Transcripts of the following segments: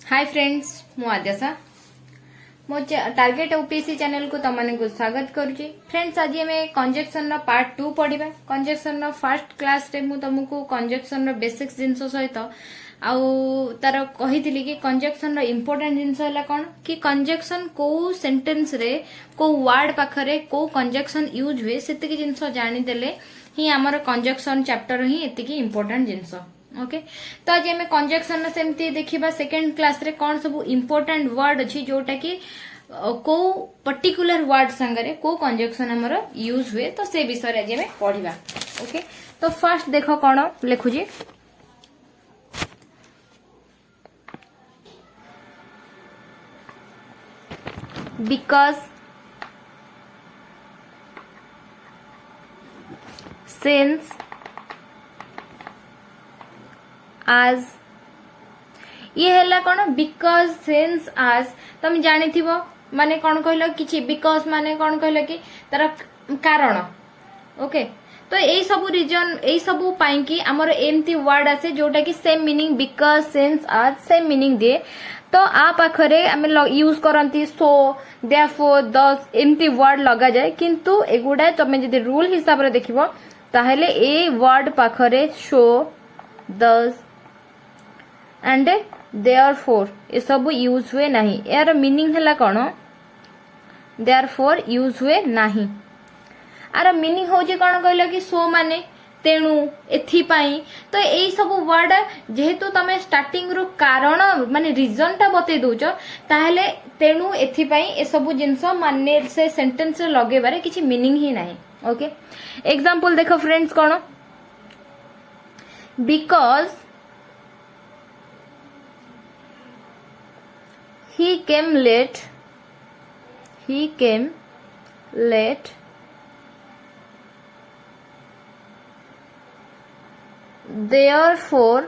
Hi friends मु आद्यासा मो target OPSC channel को तुमको स्वागत करुच्ची। फ्रेंड्स आज आम कंजक्शन पार्ट 2 पढ़ा। कंजक्शन फर्स्ट क्लास रे मु तुमको कंजक्शन बेसिक्स जिनस सहित तार कही कि कंजक्शन इम्पोर्टेंट जिनस है कौन कि कंजक्शन को सेंटेंस रे को वर्ड पाखरे को कंजक्शन यूज हुए से जिनस जानीदेले ही आमर कंजक्शन चैप्टर ही एतिकी इम्पोर्टेंट जिनस। ओके तो आज आम कंजक्शन सेमती देखिबा सेकेंड क्लास रे कौन सब इम्पोर्टेंट वर्ड अच्छी जोटा कि को पर्टिकुलर वर्ड संगरे को कंजक्शन हमर यूज हुए तो से विषय आज आम पढ़िबा। ओके तो फर्स्ट देखो कौन लिखुजी बिकॉज सिंस आज ये हैला कौन बिकॉज सिंस आज तुम जानी थीबो माने कौन कहलो किछि बिकॉज माने कौन कहलो कि तार कारण। ओके तो यही सब रीजन यही सब पाई कि हमर एमती वर्ड आसे जोटा कि सेम मीनिंग बिकॉज सिंस आज सेम मीनिंग दिए तो आ पाखरे आम यूज करती सो देयरफॉर दस एमती वर्ड लगा जाए किंतु एगुडा तुम जदि रूल हिसाब रे देखिबो ताहेले ए वर्ड पाखरे शो दस एंड देयरफॉर ये सब यूज हुए नहीं। यार मीनिंग है कौन देयरफॉर यूज हुए नहीं। आर मीनिंग हूँ कौन कहल कि सो माने तेणु एथिपाई तो यही सब वर्ड जेहेतु तमे स्टार्टिंग रु कारण माने रीजन टा बतई दउछ ताहेले तेणु एथिपाई ए सब जिंस माने से सेंटेंस रे लगेबारे किछि मीनिंग ही नहीं। ओके एग्जांपल देखो फ्रेंड्स कौन because he came late therefore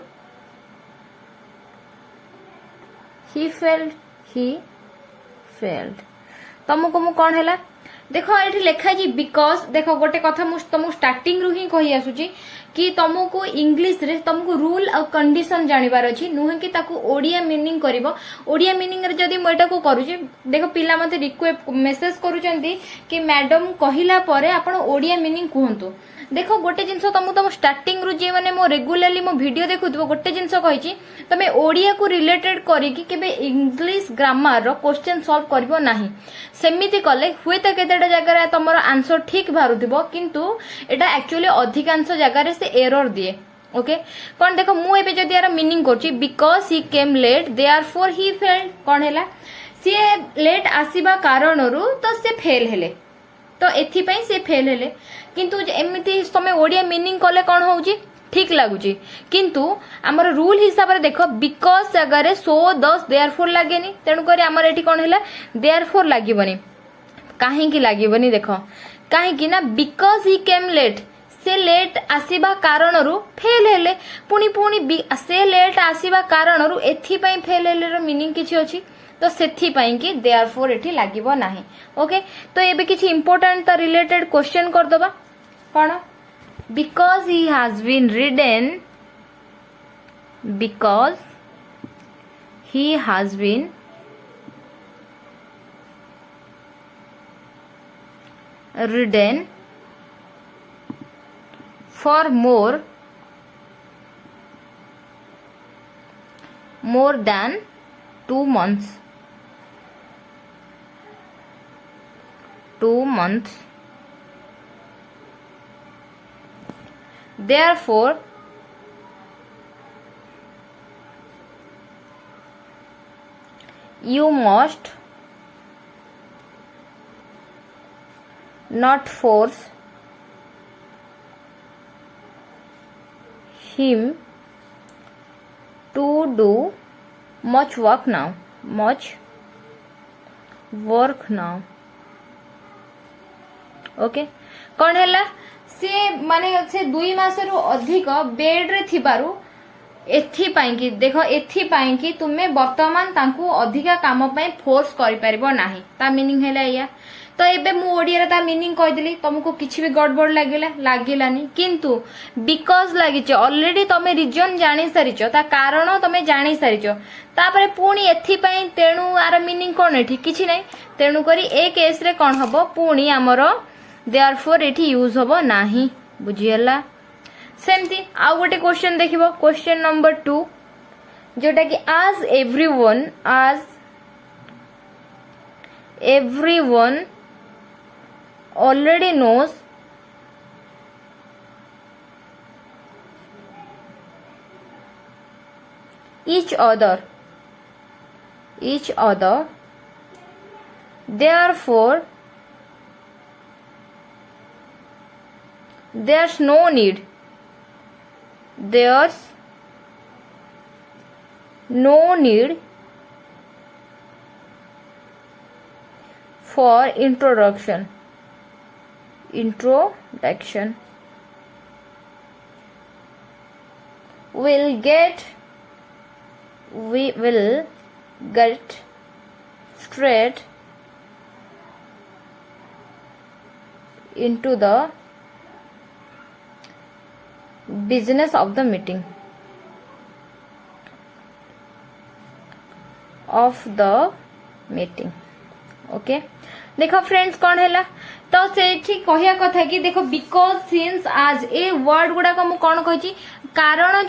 he failed तुमको मु कौन है देखो ये लिखा है बिकॉज देखो गोटे कथा तुमको स्टार्टिंग रु ही कही आसुची कि तुमको इंग्लिश रे तुमको रूल और कंडीशन जानिबार अछि नुहे कि ताकू ओडिया मीनिंग करबो। ओडिया मीनिंग रे जदी म एटा को करूची देखो पिला मते रिक्वेस्ट मेसेज करूचंती कि मैडम कहिला परे आपण ओडिया मीनिंग कहंतु। देखो गोटे जिंस तुम स्टार्टिंग रु जे माने मो रेगुलरली मो वीडियो देखुथबो गोटे जिंस कहिची तमे ओडिया को रिलेटेड करिकि केबे इंग्लिश ग्रामर रो क्वेश्चन सॉल्व करबो नाही। सेमिति कले हुए त केतेटा जगह रे तमरो आंसर ठीक बारुथबो किंतु एटा एक्चुअली अधिकांश जगह रे से एरर दिए। ओके कौन देखो मु एबे जदी यार मीनिंग करची because he came late therefore he failed कौन हैला सी लेट आसीबा कारणरू तो से फेल हेले तो एथि पई से फेल हेले किंतु एमिति समय ओडिया मीनिंग कले कौन होउची ठीक लागुची किंतु हमर रूल हिसाब रे देखो बिकॉज जगह रे सो दस देयरफॉर लागेनी तेनु करी हमर एठी कौन हैला देयरफॉर लागिबनी काहे की लागिबनी देखो काहे की ना बिकॉज ही केम लेट से लेट आसीबा कारणरू फेल हेले पुनी पुनी से लेट आसीबा कारणरू एथि पई फेल हेले रो मीनिंग किछि अछि तो सेथि पई कि देयरफॉर एठी लागिबो नाही। ओके तो एबे किछि इंपोर्टेंट त रिलेटेड क्वेश्चन कर दबा कौन because he has been ridden because he has been ridden for more than 2 months therefore you must not force him to do much work now okay कौन हैला से माने से 2 मास रु अधिक बेड रे थिबारु एथि पाई कि देखो एथि पाई कि तुमे वर्तमान तांकू अधिका काम पई फोर्स करि परिबो नाही ता मीनिंग हैला या तो एबे मु ओडिया रे ता मीनिंग कहि देली तुमको किछि भी गड़बड़ लागिलानी किंतु बिकॉज लागिछ ऑलरेडी तमे रीजन जानि सारिचो ता कारण तमे जानि सारिचो तापरे पुणी एथि पई तेणु आर मीनिंग कोन एठी किछि नै तेणु करी ए केस रे कोन हबो पुणी हमरो देयरफॉर एठी यूज हबो नाही बुझियला सेमती आ गोटे क्वेश्चन देखिबो क्वेश्चन नंबर 2 जोटा कि as everyone already knows each other therefore there's no need for introduction we will get straight into the business of the meeting okay देखो फ्रेंड्स कौन है तो से कहया कथा कि देखो बिकॉज सिंस आज ए वर्ड गुड़ाक मु कौन कही कारण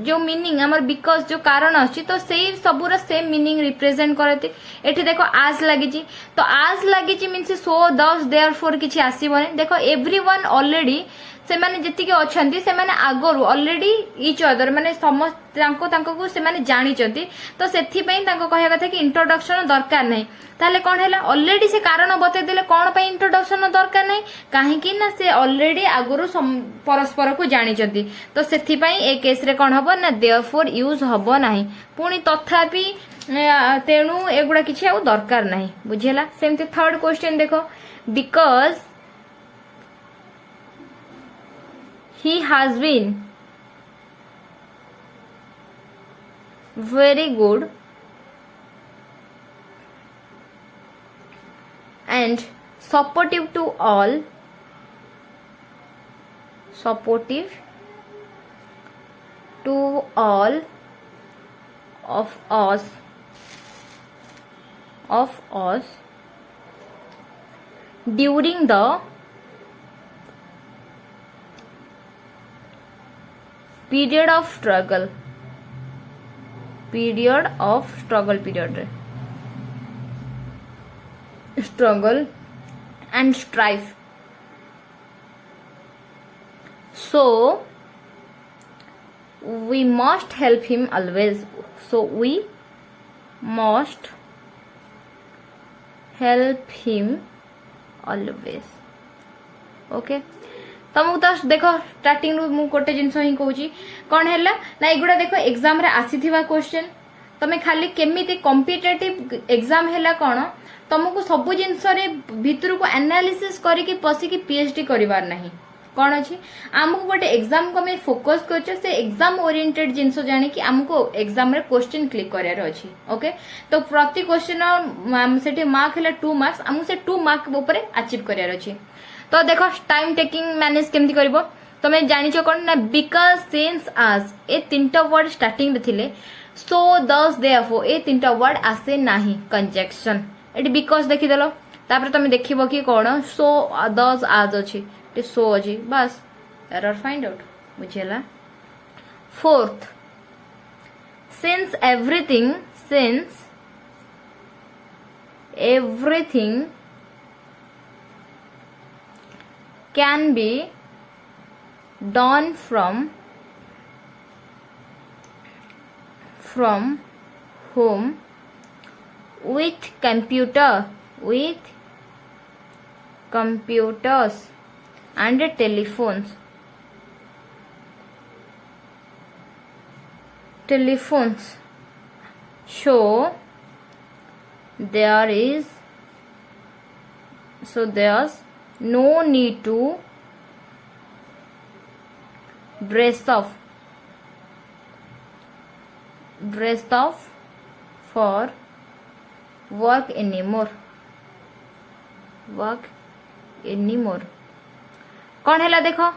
जो मीनिंग हमर बिकॉज जो कारण अछि तो सेही सबुर सेम मीनिंग रिप्रेजेंट करती एठी देखो आज लागिची तो आज लागिची मीन्स सो दस देयरफॉर किछि आसीबने देखो एवरीवन ऑलरेडी से माने जति के अछंती से माने आगरु ऑलरेडी इच अदर माने समस्त तांको को से माने जानि चंती तो सेथि पई तांको कहया कथा कि इंट्रोडक्शन दरकार नै ताले कोन हैला ऑलरेडी से कारण बते देले कोन पई इंट्रोडक्शन दरकार नै काहे कि ना से ऑलरेडी आगरु परस्पर को जानि चंती तो सेथि पई ए केस रे कोन हबो ना देयरफॉर यूज हबो नाही पुनी तथापि तेणु एगुडा किछि आ दरकार नाही बुझिला सेमति थर्ड क्वेश्चन देखो because he has been very good and supportive to all of us during the period of struggle and strife so we must help him always okay तुमको तो देखो स्टार्टिंग रु मु गोटे जिनस ही कहूँ कौन है ना एगुड़ा देखो एग्जाम रे आसीथिबा क्वेश्चन तमे खाली केमिति कॉम्पिटिटिव एग्जाम हैला कौन तुमको सब जिनस रे भितर को एनालिसिस करके पसिकी पीएचडी करिवार नाही कौन अच्छी आमको गोटे एग्जाम को हमें फोकस कर से एग्जाम ओरिएंटेड जिनस जानी कि आमको एग्जाम रे क्वेश्चन क्लिक करार अच्छी ओके तो प्रति क्वेश्चन से मार्क है 2 मार्क्स आमको से 2 मार्क ऊपर अचीव करार अच्छी तो देखो टाइम टेकिंग मैनेज केमती करिवो तमे जानिचो कोन ना बिकॉज सिंस आज ए तीनटा वर्ड स्टार्टिंग रे थिले सो दस देयरफॉर ए तीनटा वर्ड आसे नाही कंजक्शन एटी बिकॉज देखि देलो तापर तमे देखिबो कि कोन सो दस आज अछि ते सो अछि बस एरर फाइंड आउट बुझेला fourth since everything can be done from home with computers and telephones so there's no need to dress up for work anymore work any more कौन है देखो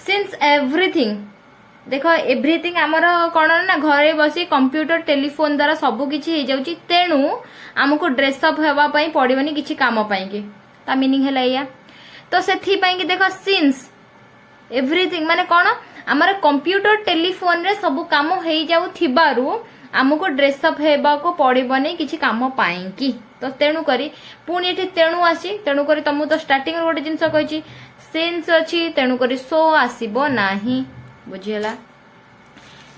सिंस एवरीथिंग देख एवरीथिंग आमर कौन ना घरे बसी कंप्यूटर टेलीफोन द्वारा सब किछि हो जाउची तेणु आमको ड्रेसअप होगापाई पड़ोनी किसी कम पाई ता मीनिंग है या तो से कि देख सिंस एवरीथिंग माने कौन आमर कंप्यूटर टेलीफोन रे सब काम हो जाऊ आमको ड्रेसअप होगा पड़ोनी किसी कम पाई तो तेणु करी पुणी ये तेणु आसी तेणु करी तुमको तो स्टार्टिंग गोटे जिनस कही सिंस अच्छी तेणु करी सो आसीबो नाही बुझीला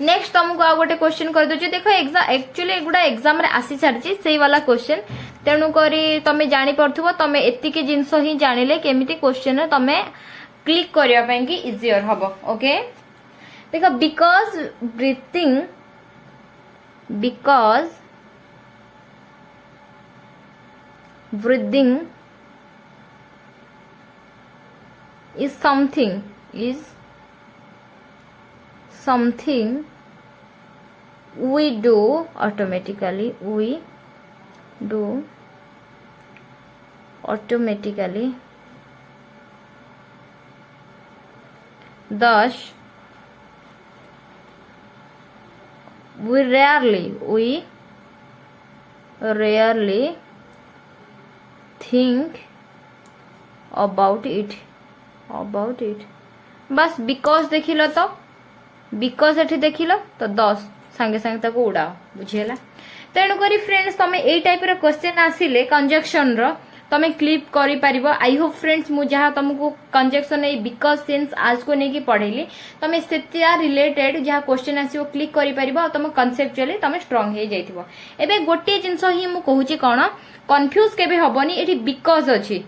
नेक्स्ट तुमको आ गोटे क्वेश्चन कर दउची देखो एग्जाम एक्चुअली एगुडा एग्जाम रे आसी छारची सेही वाला क्वेश्चन तेणु करी तमे जानि परथुबो तमे एतिके जिंस ही जानिले केमिति क्वेश्चन रे तमे क्लिक करिया पई कि इजियर हबो ओके देखो because breathing is something we do automatically thus we rarely think about it बस बिकॉज देखिल तो बिकॉज एठी देखिल तो 10 सांगे सांगे ताको उड़ाओ बुझीला तेणु करी फ्रेंड्स तमे एई टाइप रो क्वेश्चन आसिले कंजक्शन रो तमे क्लिप करि परिबो आई होप फ्रेंड्स मु जहा तुमको कंजक्शन ए बिकॉज सिंस आज को नेकी पढेली तमे सेतिया रिलेटेड जहा क्वेश्चन आसीबो क्लिक करि परिबो तमे कॉन्सेप्चुअली तमे स्ट्रांग हे जाइथिबो एबे गोटे जिंस ही मु कहूची कोन कंफ्यूज केबे हबनी एठी बिकॉज अछि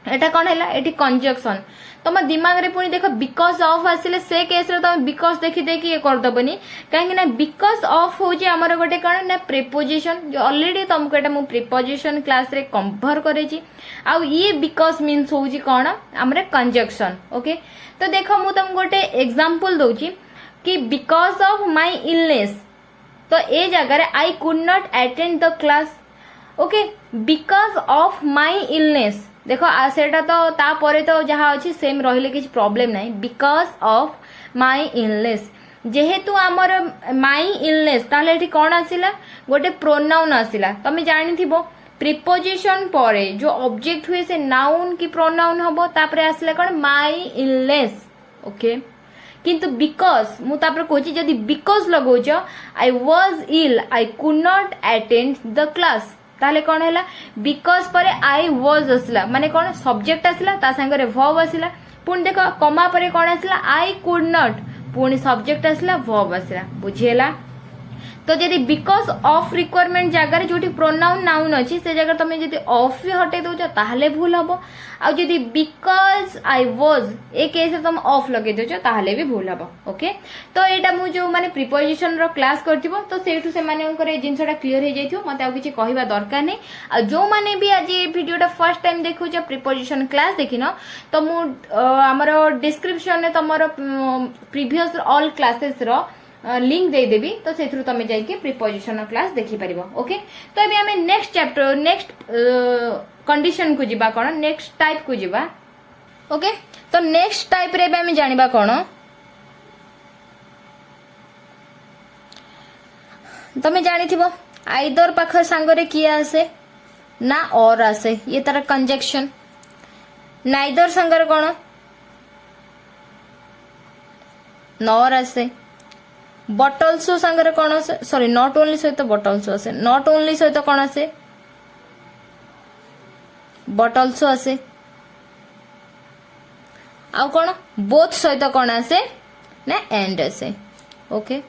एटा कौन है एटी कंजक्शन तुम दिमाग रे पुणी देख बिकॉज ऑफ आसिले से केस रे तुम बिकॉज देखी देखी ये करदबनी कहीं ना बिकॉज ऑफ होजे हमर गोटे कौन ना प्रीपोजिशन जो ऑलरेडी तुमको एटा मु प्रीपोजिशन क्लास रे कवर करे छी आ ये बिकॉज मीन्स होजी कौन हमरे कंजक्शन ओके तो देखो मु तुम गोटे एग्जांपल दोची कि बिकॉज ऑफ माय इलनेस तो ए जगह रे आई could not attend the class okay because of my illness देखो सेटा तो तापरे तो जहाँ अच्छी सेम रहिले किसी प्रॉब्लम नहीं बिकॉज ऑफ माय इलनेस जेहेतु आमर माय इलनेस ताले एठी कौन आसिला गोटे प्रोनाउन आसिला तमे जानि थिबो प्रीपोजिशन परे जो ऑब्जेक्ट हुए से नाउन की प्रोनाउन हबो तापरे आसिला कौन माय इलनेस ओके किंतु बिकॉज मु तापर कहछि जदी बिकॉज लगौछ I was ill I could not attend the class ताले कौन है बिकॉज पर आई वाज आसला माने कौन सब्जेक्ट आसला ता संगे वर्ब आसला पुणी देख कमा पर कौन आसला आई कुड नॉट पुणी सब्जेक्ट आसला वर्ब आसला बुझीला तो जदि बिकॉज ऑफ रिक्वायरमेंट जगह जो प्रोनाउन नाउन अच्छी से जगह तुम जब ऑफ भी हटे दौच ताहले भूल हम आ जदि because I was a case तुम ऑफ लगे दौच ताहले भी भूल हम ओके तो यहाँ मुझे जो मैंने प्रिपोजिशन रो क्लास करथिबो तो सेठू से माने जिनसटा क्लियर हो जाइथिबो मते आ किछि कहबा दरकार नै आ जो माने भी आज ये वीडियोटा फर्स्ट टाइम देखुछ प्रिपोजिशन क्लास देखिन तो मु हमरो डिस्क्रिप्शन में तमरो प्रीवियस ऑल क्लासेस रो लिंक दे देबी तो सेथरु तमे जाई के प्रीपोजिशन क्लास देखि परिबो ओके तो अबे हमें नेक्स्ट चैप्टर नेक्स्ट कंडीशन को जिबा कोन नेक्स्ट टाइप को जिबा ओके तो नेक्स्ट टाइप रे हमें जानिबा कोन तमे जानिथिबो आइदर पाख सांगरे किया आसे ना और आसे ये तार कंजक्शन नाइदर सांगरे कोन नॉर आसे बट ऑल्सो सांगरे कौन आसे सॉरी नॉट ओनली सहित बट ऑल्सो आसे नॉट ओनली सहित कौन आसे बट ऑल्सो आसे आ कौन बोथ सहित कौन आसे ना एंड आसे ओके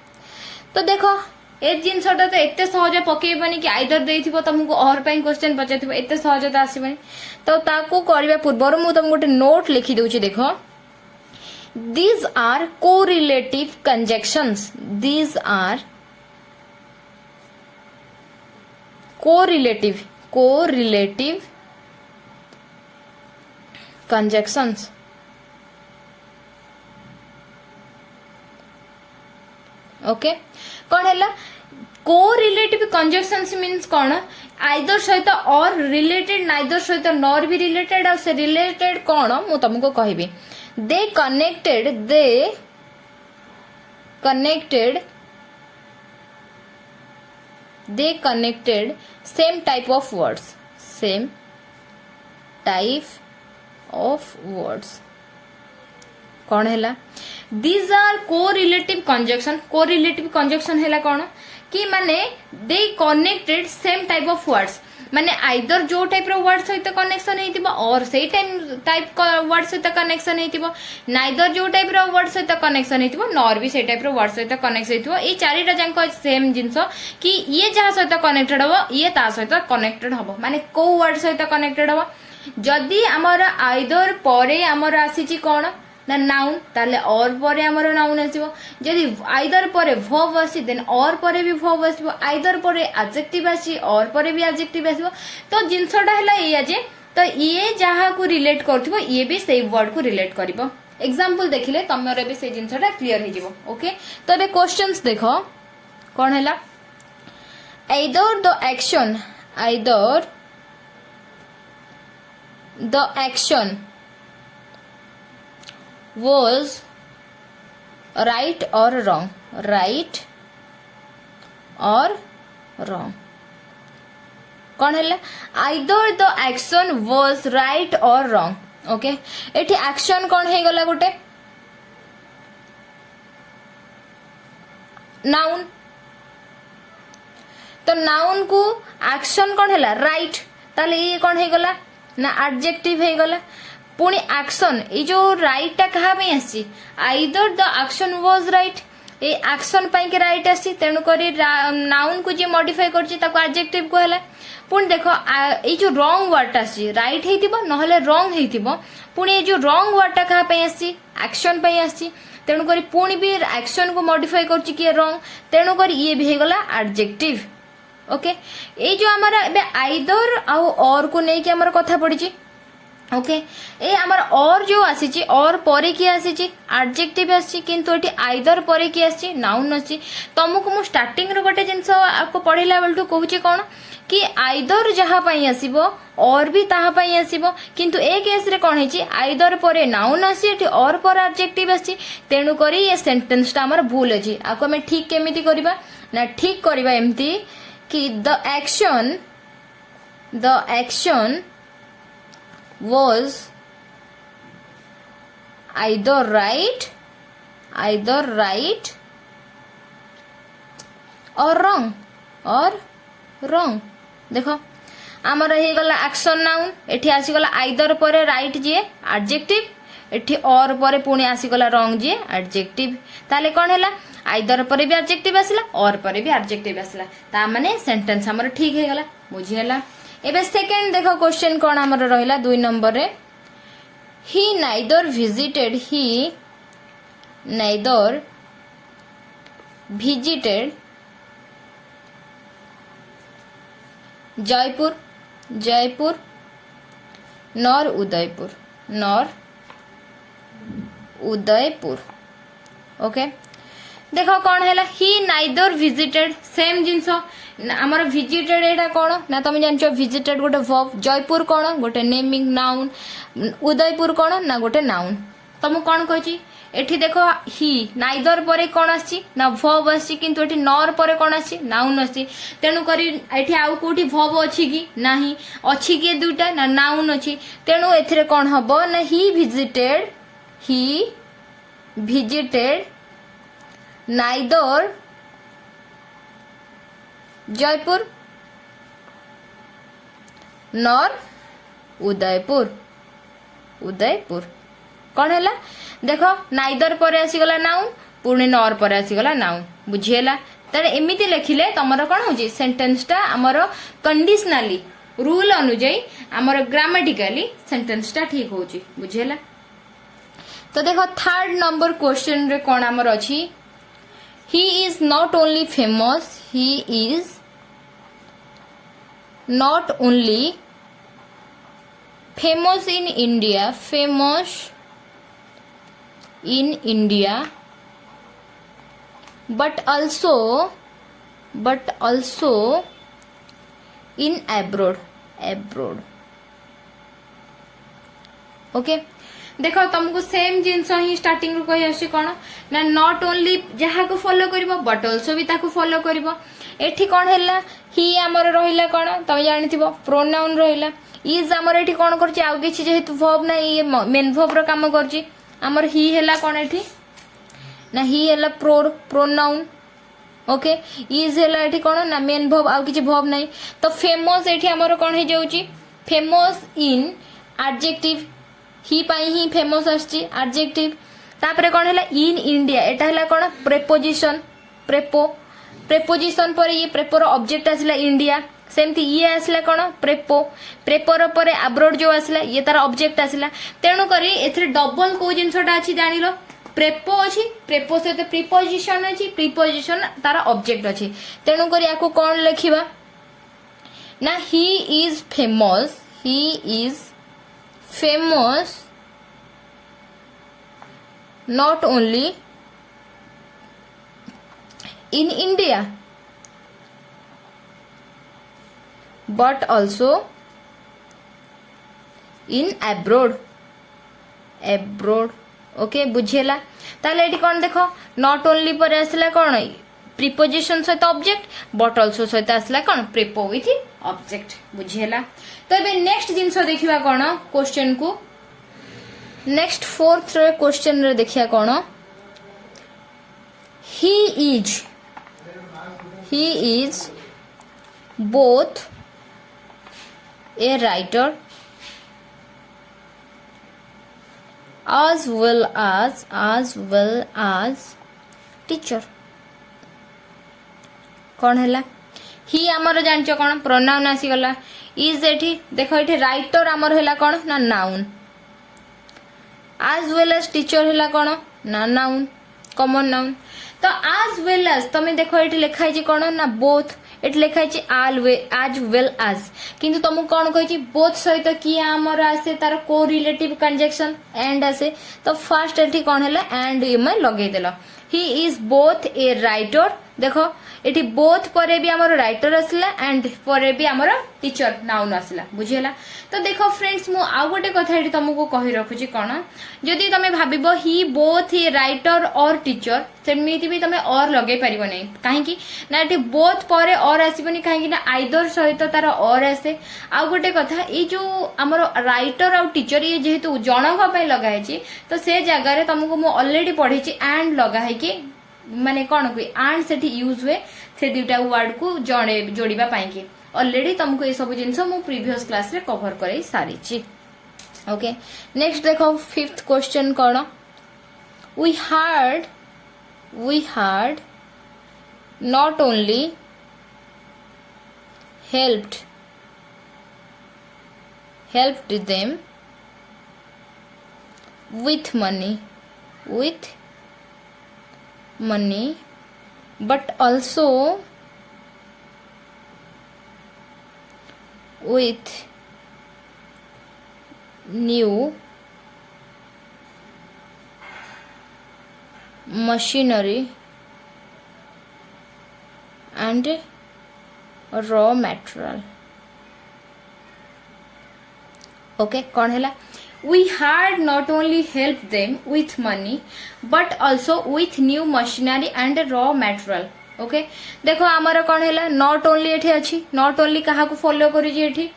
तो देखो ए जिनसटा तो एते सहज पकेबनी कि आइदर देइथिबो तुमको और पई क्वेश्चन पचाथिबो एते सहज तो आसीबनी तो ताको करबा पूर्व मु तुम गोटे नोट लिखि दउची देखो These are correlative conjunctions. These are correlative conjunctions. Okay. कौन है कोरिलेटिव कंजक्शंस मीन्स कौन आइदर सहित और रिलेटेड नाइदर सहित नॉर भी रिलेटेड और से रिलेटेड कौन मु तुमको कहबी दे connected same type of words कौन है दीज आर कोरिलेटिव कंजक्शन है कौन कि माने दे connected same type of words माने आइदर जो टाइप रो वर्ड सहित कनेक्शन हेतिबो और सेही टाइप वर्ड सहित कनेक्शन हेतिबो नाइदर जो टाइप रो वर्ड सहित कनेक्शन हेतिबो नॉर भी सेही टाइप रो वर्ड सहित कनेक्ट हेतिबो ए चारिटा जांक सेम जिंसो कि ये जहा सहित कनेक्टेड हबो ये ता सहित कनेक्टेड हबो माने को वर्ड सहित कनेक्टेड हबो जदि हमर आइदर परे हमर आसीची कोन ना नाउन ताले और परे हमर नाउन आसीबो जदि आइदर परे वर्ब आसी देन और परे भी वर्ब आसीबो आइदर परे एडजेक्टिव आसी और परे भी एडजेक्टिव आसीबो तो जिंसटा हैला एया जे तो ये जहा को रिलेट करथिबो ये भी सेम वर्ड को रिलेट करबो एग्जांपल देखिले तमरे भी से जिंसटा क्लियर हे जिवो ओके तो बे क्वेश्चंस देखो कोन हैला either the action was right or wrong कौन है either the action was right or wrong okay एठी एक्शन कौन है गला गोटे नाउन तो नाउन को एक्शन कौन है राइट ताले ये कौन है गला ना एडजेक्टिव है गला पुणी एक्शन ये जो राइट टा कहा पे आसी either the action was right a action पाई के राइट आसी तेनु करी नाउन को जे मॉडिफाई करछि ताको एडजेक्टिव को हला पुणी देखो ये जो रॉन्ग वर्ड आसी राइट हेतिबो नहले रॉन्ग हेतिबो पुणी ये जो रॉन्ग वर्ड टा कहा पे आसी एक्शन पाई आसी तेनु करी पुणी भी एक्शन को मॉडिफाई करछि कि रॉन्ग तेनु करी ये भी हे गला एडजेक्टिव ओके ये जो हमारा एबे आइदर और को नै कि हमर कथा पड़ी ओके ए हमर और जो आसी और परे की आसी एडजेक्टिव आसी किंतु एटी आइदर परे की आसी नाउन आसी तुमको मु स्टार्टिंग रो गोटे जिंस आपको पढ़िला बेलटू कहूची कोन कि आइदर जहा पई आसीबो और भी ताहा पई आसीबो किंतु ए केस रे कोन हेची आइदर परे नाउन आसी एटी और पर एडजेक्टिव आसी तेनु करी ये सेंटेंस ता हमर भूल अछि आको हम ठीक केमिति करबा ना ठीक करबा एम्ति कि the action was either right or wrong देखो आमर हे गला एक्शन नाउन एठी आसी गला आइदर परे राइट जे एडजेक्टिव एठी और परे पुणी आसी गला रॉन्ग जे एडजेक्टिव ताले कोन हैला आइदर परे भी एडजेक्टिव आसिला और परे भी एडजेक्टिव आसिला ता माने सेंटेंस हमर ठीक हे गला बुझी हैला एबे सेकंड देखो क्वेश्चन कोन हमर रहिला 2 नंबर रे he neither visited Jaipur nor Udaipur okay देखो कौन है ही नाइदर विजिटेड सेम जिनस आमर विजिटेड एटा कौन ना तुम जान विजिटेड गोटे वर्ब जयपुर कौन गोटे नेमिंग नाउन उदयपुर कौन ना गोटे नाउन तुमको कौन कही एठी देखो ही नाइदर परे कौन आसी ना वर्ब आसी किंतु एठी नॉर परे कौन आसी नाउन आसी तेणु करी एठी आउ कोठी वर्ब अछि कि नाही अछि कि दुटा ना नाउन अछि तेणु एथिरे कौन हबो ना he visited neither Jaipur nor Udaipur कौन है देख नाइदर पर आसीगला नाउन पुणी नॉर पर आसीगला नाउन बुझीला तारे एमिति लेखिले तमरो कोन होजी सेंटेंस टा हमरो कंडीशनली रूल अनुଯାयी हमरो ग्रामेटिकली सेंटेंस टा ठीक होजी बुझीला। तो देखो थर्ड नंबर क्वेश्चन रे कोन हमरो अछि he is not only famous in India but also but also in abroad okay देख तुमको सेम जिनस ही स्टार्टिंग रू कही आसी कौन ना नॉट ओनली जहाँ को फॉलो करिवो बट ऑल्सो भी ताको फॉलो करिवो एठी कौन हैला ही आमर रहिला कौन तुम जानिथिबो प्रोनाउन रहिला इज आमर एठी कौन करछि आउ किछि जेहेतु वर्ब ना ये मेन वर्ब रो काम करछि आमर ही हैला कौन एठी ना ही हैला प्रोनाउन ओके इज हैला एठी कौन ना मेन वर्ब आउ किछि वर्ब नाही तो फेमस एठी आमर कौन हे जाउछि फेमस इन एडजेक्टिव ही पाई ही फेमस आछि एडजेक्टिव तापरे कौन हैला इन इंडिया एटा हैला कौन प्रेपोजिशन प्रेपोजिशन पर ये प्रेपोर ऑब्जेक्ट आसला इंडिया सेमती ये आसला कौन प्रेपोर पर अब्रोड जो आसला ये तार ऑब्जेक्ट आसला तेणु करी एथरे डबल को जिनसटा अछि जानिलो प्रेपो अछि प्रेपो सहित प्रीपोजिशन अछि प्रीपोजिशन तार ऑब्जेक्ट अछि तेणु करी याको कौन लिखिबा ना he is famous not only in India but also in abroad okay बुझेला ताले एटी कौन देखो नॉट ओनली पर आसला कौन प्रीपोजिशन सहित ऑब्जेक्ट बट ऑल्सो सहित आसला कौन प्रेपो विथ ऑब्जेक्ट बुझेला तो एबे नेक्स्ट जिंस देखिबा कौन क्वेश्चन को नेक्स्ट फोर्थ क्वेश्चन रे देखिया कौन he is both a writer as well as teacher कौन हैला ही आमर जानचो कौन प्रोनाउन आसी गला इज एठी देखो एठी राइटर आमर हैला कौन ना noun as well as teacher हैला कौन ना नाउन कॉमन नाउन तो as well as तमे देखो एठी लिखाई छी कौन ना बोथ एट लिखाई छी as well as किंतु तुमको कौन कहि छी बोथ सहित कि हमर आसे तार को रिलेटिव कंजक्शन एंड आसे तो फर्स्ट एठी कौन हैला एंड यू में लगे देलो he is both a writer देखो एठी बोथ परे भी हमर राइटर आसला एंड परे भी हमर टीचर नाउन आसला बुझियला तो देखो फ्रेंड्स मु आ गोटे कथा एठी तुमको कहि रखुची कोन जदि तमे भाबिबो ही बोथ ए राइटर और टीचर सेमिति भी तमे और लगे परिबो नै काहे कि ना एठी बोथ परे और आसीबनी काहे कि ना आइदर सहित तार और आसे आ गोटे कथा ए जो हमर राइटर और टीचर ये जेहेतु जनक पय लगाय छी तो से जगह रे तुमको मु ऑलरेडी पढी छी एंड लगा है कि माने कौन कोई एंड सेठी यूज हुए से दुटा वर्ड को जणे जोड़ीबा पाई कि ऑलरेडी तुमको ये सब जिंस मु प्रीवियस क्लास रे कवर करे सारी छी ओके नेक्स्ट देखो फिफ्थ क्वेश्चन कौन we had not only helped them with money but also with new machinery and raw material okay कौन हैला we had not only helped them with money but also with new machinery and raw material okay देखो आमर कौन हैला not only एठी अछि not only कहा को फॉलो करी जे एठी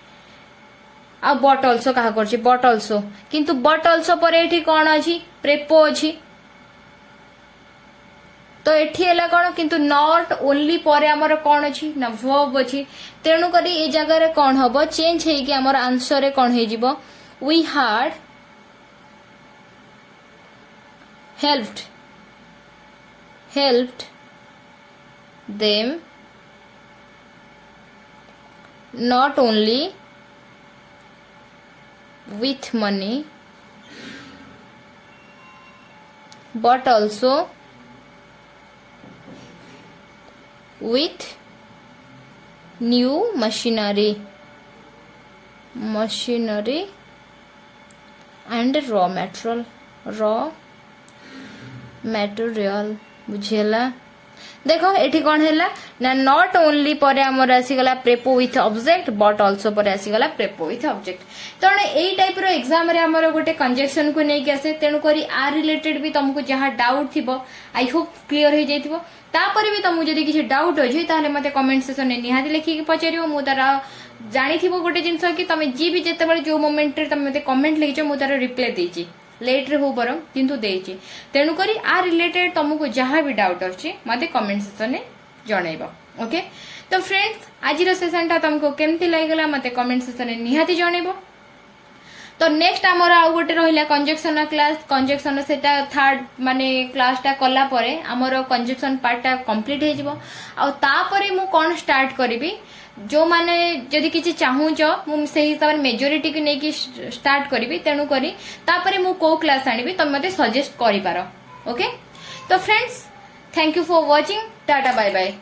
आ but also कहा करछि but also किंतु but also पर एठी कौन अछि प्रेपो अछि तो एठी हैला कौन किंतु not only पर आमर कौन अछि ना verb अछि तेणु करी ए जगह रे कौन हबो चेंज हेइ कि आमर आंसर रे कौन हे जिवो we had helped them not only with money but also with new machinery and raw material बुझेला देखो एठी कौन हैला ना नॉट ओनली पर हमर आसीगला प्रेपो विथ ऑब्जेक्ट बट आल्सो पर आसीगला प्रेपो विथ ऑब्जेक्ट तण एई टाइप रो एग्जाम रे हमर गोटे कंजक्शन को नै के आसे तेनु करी आ रिलेटेड भी तुमको जहां डाउट थिबो आई होप क्लियर हो जाइथिबो तापर भी तुमको जदी किछि डाउट हो जे ताले मते कमेंट सेक्शन ने निहाती लिखि के पचारियो मु तारा जानी थिबो गोटे जिंस कि तमे जी भी जेते बळे जो मोमेंट रे तमे मते कमेंट लिखिछो मु तारा रिप्लाई देछि लेट रे हो बरम किंतु देछि तेनु करी आ रिलेटेड तुमको जहां भी डाउट अछि मते कमेंट सेक्शन ने जणाइबो ओके तो फ्रेंड्स आज रो सेशन ता तुमको केमति लागला मते कमेंट सेक्शन ने निहाती जणाइबो तो नेक्स्ट आमर आउ गोटे रहिला कंजक्शन क्लास कंजक्शन सेटा थर्ड माने क्लास टा कला परे आमर कंजक्शन पार्ट टा कंप्लीट हे जिवो आ तापरे मु कोन स्टार्ट करिवि जो माने जदि किछि चाहू छ मु से हिसाब मेजॉरिटी के नेकी स्टार्ट करिवि तेनु करी तापरे मु को क्लास आनिबि तुम मते सजेस्ट करि पारो ओके तो friends thank you for watching tata bye bye.